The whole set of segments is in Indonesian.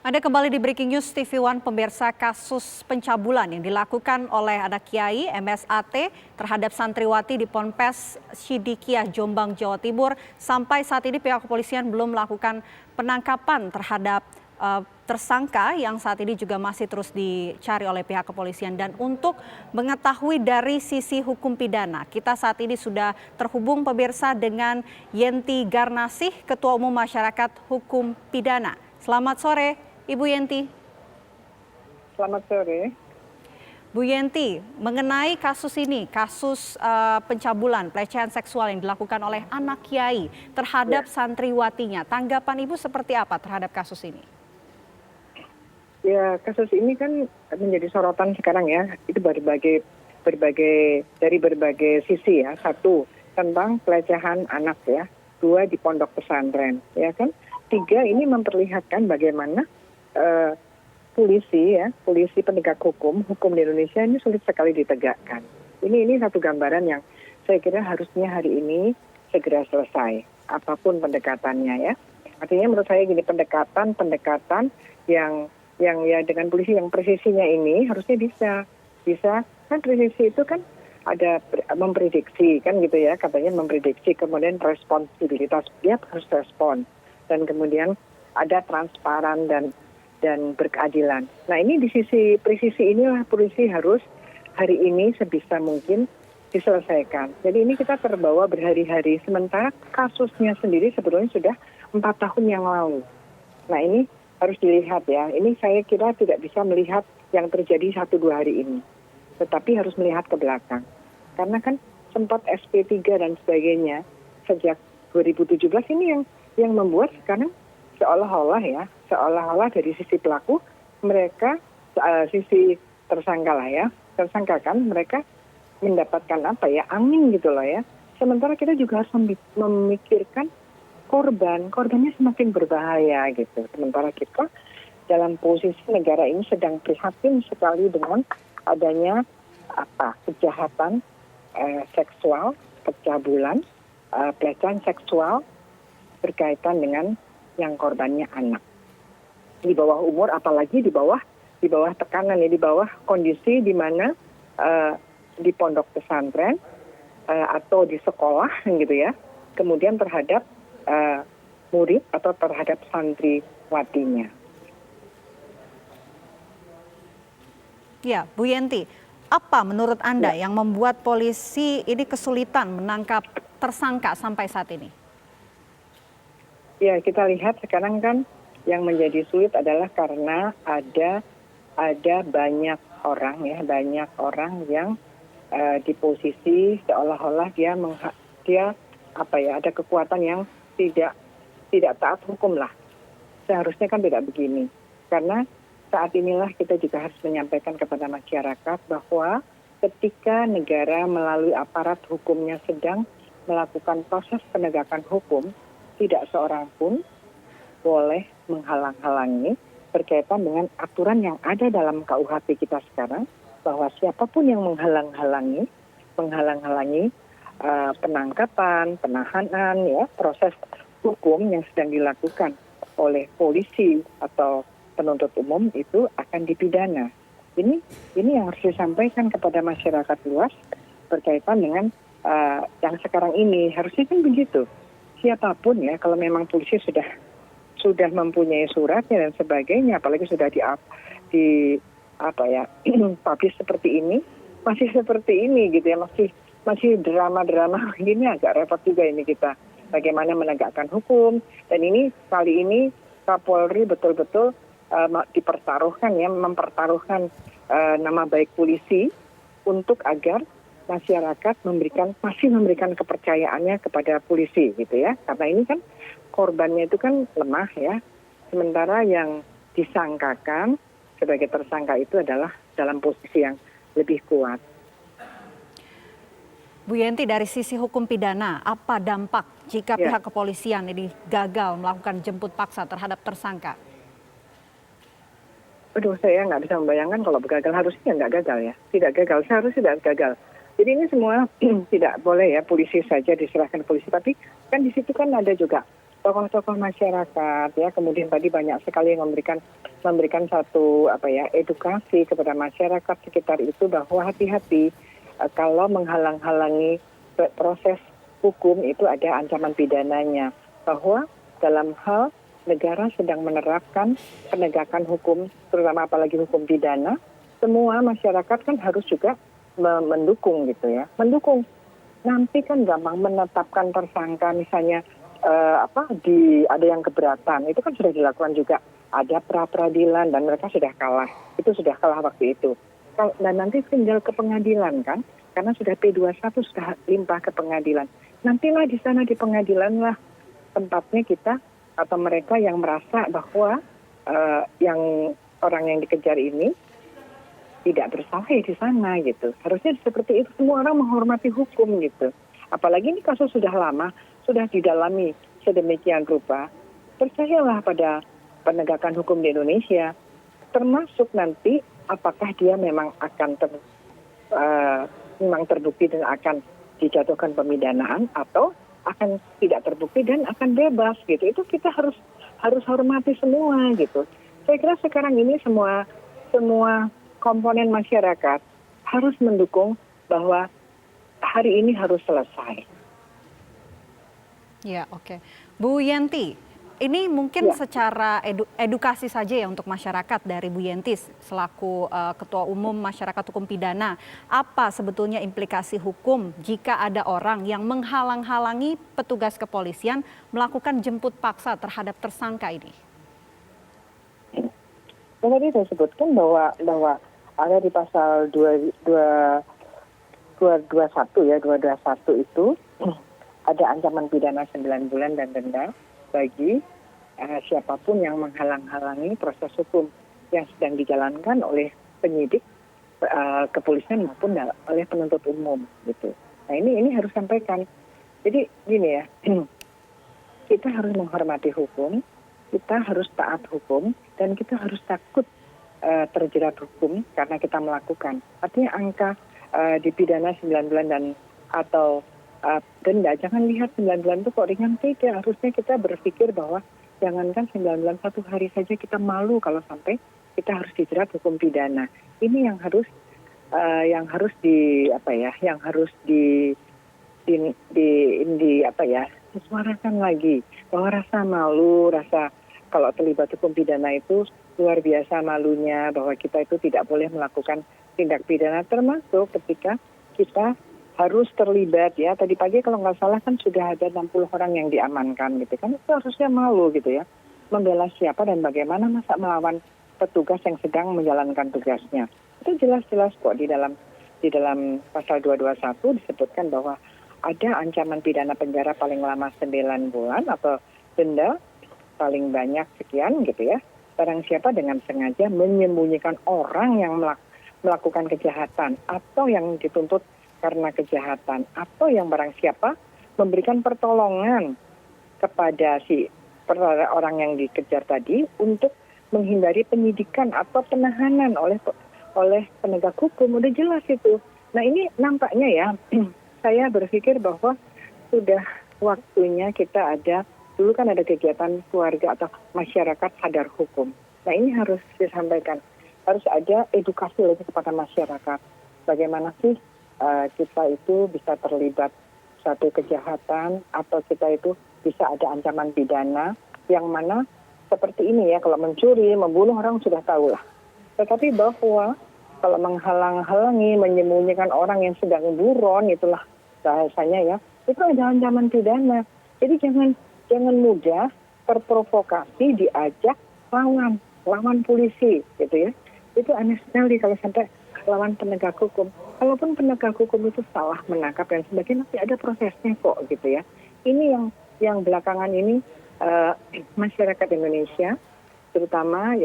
Anda kembali di Breaking News TV One, pemirsa. Kasus pencabulan yang dilakukan oleh anak Kiai MSAT terhadap santriwati di Ponpes Sidikiyah, Jombang, Jawa Timur. Sampai saat ini pihak kepolisian belum melakukan penangkapan terhadap tersangka yang saat ini juga masih terus dicari oleh pihak kepolisian. Dan untuk mengetahui dari sisi hukum pidana, kita saat ini sudah terhubung pemirsa dengan Yenti Garnasih, Ketua Umum Masyarakat Hukum Pidana. Selamat sore, Ibu Yenti. Selamat sore. Bu Yenti, mengenai kasus ini, kasus pencabulan, pelecehan seksual yang dilakukan oleh anak kiai terhadap santriwatinya, tanggapan Ibu seperti apa terhadap kasus ini? Ya, kasus ini kan menjadi sorotan sekarang ya. Itu dari berbagai sisi ya. Satu, tentang pelecehan anak ya. Dua, di pondok pesantren, ya kan. Tiga, ini memperlihatkan bagaimana polisi penegak hukum di Indonesia ini sulit sekali ditegakkan. Ini satu gambaran yang saya kira harusnya hari ini segera selesai, apapun pendekatannya ya. Artinya menurut saya gini, pendekatan yang ya dengan polisi yang presisinya ini harusnya bisa kan. Presisi itu kan ada memprediksi kan gitu ya, katanya memprediksi, kemudian responsibilitas, dia harus respon, dan kemudian ada transparan dan berkeadilan. Nah, ini di sisi presisi inilah polisi harus hari ini sebisa mungkin diselesaikan. Jadi ini kita terbawa berhari-hari, sementara kasusnya sendiri sebetulnya sudah 4 tahun yang lalu. Nah, ini harus dilihat ya. Ini saya kira tidak bisa melihat yang terjadi 1-2 hari ini, tetapi harus melihat ke belakang. Karena kan sempat SP3 dan sebagainya sejak 2017 ini yang membuat sekarang seolah-olah dari sisi pelaku mereka, sisi tersangka kan mereka mendapatkan angin gitu loh ya. Sementara kita juga harus memikirkan korbannya semakin berbahaya gitu. Sementara kita dalam posisi negara ini sedang prihatin sekali dengan adanya kejahatan seksual, pencabulan, pelecehan seksual berkaitan dengan yang korbannya anak. Di bawah umur, apalagi di bawah tekanan ya, di bawah kondisi di mana di pondok pesantren atau di sekolah gitu ya. Kemudian terhadap murid atau terhadap santriwatinya. Ya, Bu Yenti, apa menurut Anda yang membuat polisi ini kesulitan menangkap tersangka sampai saat ini? Ya, kita lihat sekarang kan yang menjadi sulit adalah karena ada banyak orang yang di posisi seolah-olah dia ada kekuatan yang tidak taat hukum lah. Seharusnya kan tidak begini. Karena saat inilah kita juga harus menyampaikan kepada masyarakat bahwa ketika negara melalui aparat hukumnya sedang melakukan proses penegakan hukum, tidak seorang pun boleh menghalang-halangi berkaitan dengan aturan yang ada dalam KUHP kita sekarang, bahwa siapapun yang menghalang-halangi penangkapan, penahanan, ya, proses hukum yang sedang dilakukan oleh polisi atau penuntut umum itu akan dipidana. Ini yang harus disampaikan kepada masyarakat luas berkaitan dengan yang sekarang ini. Harusnya kan begitu. Siapapun ya, kalau memang polisi sudah mempunyai suratnya dan sebagainya, apalagi sudah publish seperti ini, masih seperti ini gitu ya, masih drama-drama gini, agak repot juga ini kita bagaimana menegakkan hukum. Dan ini kali ini Kapolri betul-betul mempertaruhkan nama baik polisi untuk agar masyarakat masih memberikan kepercayaannya kepada polisi gitu ya. Karena ini kan korbannya itu kan lemah ya. Sementara yang disangkakan sebagai tersangka itu adalah dalam posisi yang lebih kuat. Bu Yenti, dari sisi hukum pidana, apa dampak jika pihak kepolisian ini gagal melakukan jemput paksa terhadap tersangka? Aduh, saya nggak bisa membayangkan kalau gagal. Harusnya nggak gagal ya. Tidak gagal, seharusnya tidak gagal. Jadi ini semua tidak boleh ya polisi saja diserahkan ke polisi. Tapi kan di situ kan ada juga tokoh-tokoh masyarakat ya, kemudian tadi banyak sekali yang memberikan satu edukasi kepada masyarakat sekitar itu bahwa hati-hati kalau menghalang-halangi proses hukum itu ada ancaman pidananya, bahwa dalam hal negara sedang menerapkan penegakan hukum, terutama apalagi hukum pidana, semua masyarakat kan harus juga mendukung gitu ya, mendukung. Nanti kan gampang menetapkan tersangka misalnya ada yang keberatan, itu kan sudah dilakukan juga, ada pra-peradilan dan mereka sudah kalah, itu sudah kalah waktu itu. Dan nanti tinggal ke pengadilan kan, karena sudah P21 sudah limpah ke pengadilan. Nantilah di sana di pengadilan lah tempatnya kita atau mereka yang merasa bahwa yang orang yang dikejar ini tidak bersalah di sana gitu. Harusnya seperti itu, semua orang menghormati hukum gitu. Apalagi ini kasus sudah lama, sudah didalami sedemikian rupa. Percayalah pada penegakan hukum di Indonesia, termasuk nanti apakah dia memang akan memang terbukti dan akan dijatuhkan pemidanaan atau akan tidak terbukti dan akan bebas gitu. Itu kita harus hormati semua gitu. Saya kira sekarang ini semua komponen masyarakat harus mendukung bahwa hari ini harus selesai. Ya, oke. Bu Yenti, ini mungkin secara edukasi saja ya untuk masyarakat dari Bu Yenti selaku Ketua Umum Masyarakat Hukum Pidana. Apa sebetulnya implikasi hukum jika ada orang yang menghalang-halangi petugas kepolisian melakukan jemput paksa terhadap tersangka ini? Tadi saya sebutkan bahwa ada di pasal 221 itu ada ancaman pidana 9 bulan dan denda bagi siapapun yang menghalang-halangi proses hukum yang sedang dijalankan oleh penyidik kepolisian maupun oleh penuntut umum gitu. Nah ini harus sampaikan. Jadi gini ya, kita harus menghormati hukum, kita harus taat hukum, dan kita harus takut terjerat hukum karena kita melakukan. Artinya angka dipidana 9 bulan dan atau denda, jangan lihat 9 bulan itu kok ringan, tidak. Harusnya kita berpikir bahwa jangankan 9 bulan, 1 hari saja kita malu kalau sampai kita harus dijerat hukum pidana. Ini yang harus disuarakan lagi, bahwa rasa malu, rasa kalau terlibat hukum pidana itu luar biasa malunya, bahwa kita itu tidak boleh melakukan tindak pidana, termasuk ketika kita harus terlibat ya. Tadi pagi kalau nggak salah kan sudah ada 60 orang yang diamankan gitu kan, itu harusnya malu gitu ya. Membela siapa dan bagaimana, masa melawan petugas yang sedang menjalankan tugasnya. Itu jelas-jelas kok di dalam pasal 221 disebutkan bahwa ada ancaman pidana penjara paling lama 9 bulan atau denda paling banyak sekian gitu ya. Barang siapa dengan sengaja menyembunyikan orang yang melakukan kejahatan atau yang dituntut karena kejahatan, atau yang barang siapa memberikan pertolongan kepada orang yang dikejar tadi untuk menghindari penyidikan atau penahanan oleh penegak hukum. Udah jelas itu. Nah ini nampaknya ya, saya berpikir bahwa sudah waktunya kita dulu kan ada kegiatan keluarga atau masyarakat sadar hukum. Nah ini harus disampaikan, harus ada edukasi lagi kepada masyarakat. Bagaimana sih kita itu bisa terlibat satu kejahatan atau kita itu bisa ada ancaman pidana yang mana seperti ini ya, kalau mencuri, membunuh orang sudah tahu lah. Tetapi bahwa kalau menghalang-halangi, menyembunyikan orang yang sedang buron, itulah bahasanya ya, itu ada ancaman pidana. Jadi jangan mudah terprovokasi diajak lawan polisi gitu ya. Itu aneh sekali kalau sampai lawan penegak hukum. Kalaupun penegak hukum itu salah menangkap dan sebagainya, nanti ada prosesnya kok gitu ya. Ini yang belakangan ini masyarakat Indonesia terutama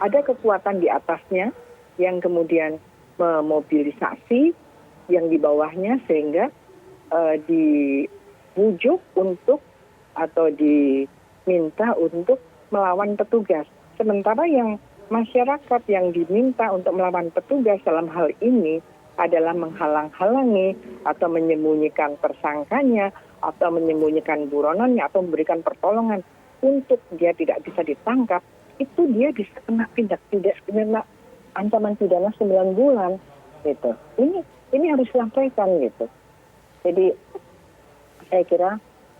ada kekuatan di atasnya yang kemudian memobilisasi yang di bawahnya sehingga dibujuk untuk atau diminta untuk melawan petugas. Sementara yang masyarakat yang diminta untuk melawan petugas dalam hal ini adalah menghalang-halangi atau menyembunyikan tersangkanya atau menyembunyikan buronannya atau memberikan pertolongan untuk dia tidak bisa ditangkap, itu dia bisa kena ancaman pidana 9 bulan gitu. Ini harus disampaikan gitu. Jadi saya kira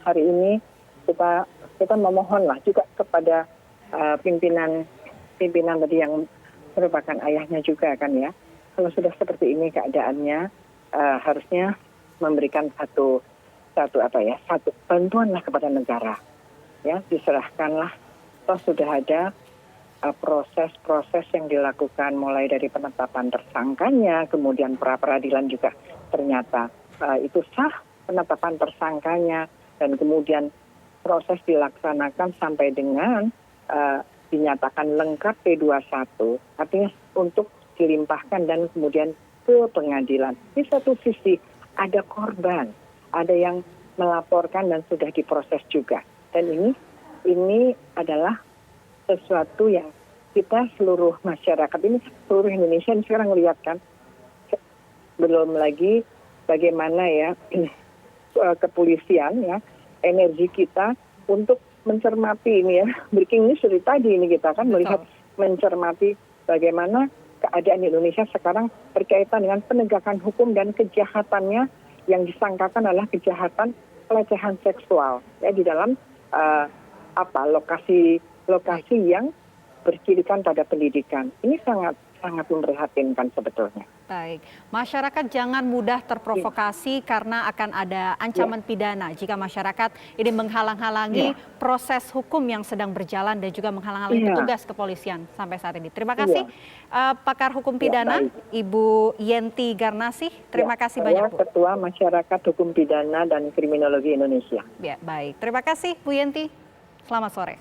hari ini kita memohonlah juga kepada pimpinan tadi yang merupakan ayahnya juga kan ya. Kalau sudah seperti ini keadaannya, harusnya memberikan satu bantuanlah kepada negara. Ya, diserahkanlah. Toh sudah ada proses-proses yang dilakukan mulai dari penetapan tersangkanya, kemudian pra-peradilan juga ternyata itu sah penetapan tersangkanya, dan kemudian proses dilaksanakan sampai dengan dinyatakan lengkap P21, artinya untuk dilimpahkan dan kemudian ke pengadilan. Di satu sisi ada korban, ada yang melaporkan dan sudah diproses juga. Dan ini adalah sesuatu yang kita seluruh masyarakat ini, seluruh Indonesia ini sekarang melihat kan, belum lagi bagaimana ya kepolisian ya, energi kita untuk mencermati ini ya, breaking news dari tadi ini kita kan melihat, mencermati bagaimana keadaan Indonesia sekarang berkaitan dengan penegakan hukum dan kejahatannya yang disangkakan adalah kejahatan pelecehan seksual ya di dalam lokasi yang berkirikan pada pendidikan. Ini sangat memprihatinkan sebetulnya. Baik, masyarakat jangan mudah terprovokasi karena akan ada ancaman pidana jika masyarakat ini menghalang-halangi proses hukum yang sedang berjalan dan juga menghalang-halangi petugas kepolisian sampai saat ini. Terima kasih pakar hukum pidana Ibu Yenti Garnasih. Terima kasih banyak, Bu. Ketua Masyarakat Hukum Pidana dan Kriminologi Indonesia. Ya, baik. Terima kasih Bu Yenti. Selamat sore.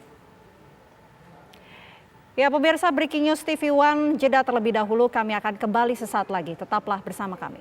Ya, pemirsa, Breaking News TV One jeda terlebih dahulu, kami akan kembali sesaat lagi. Tetaplah bersama kami.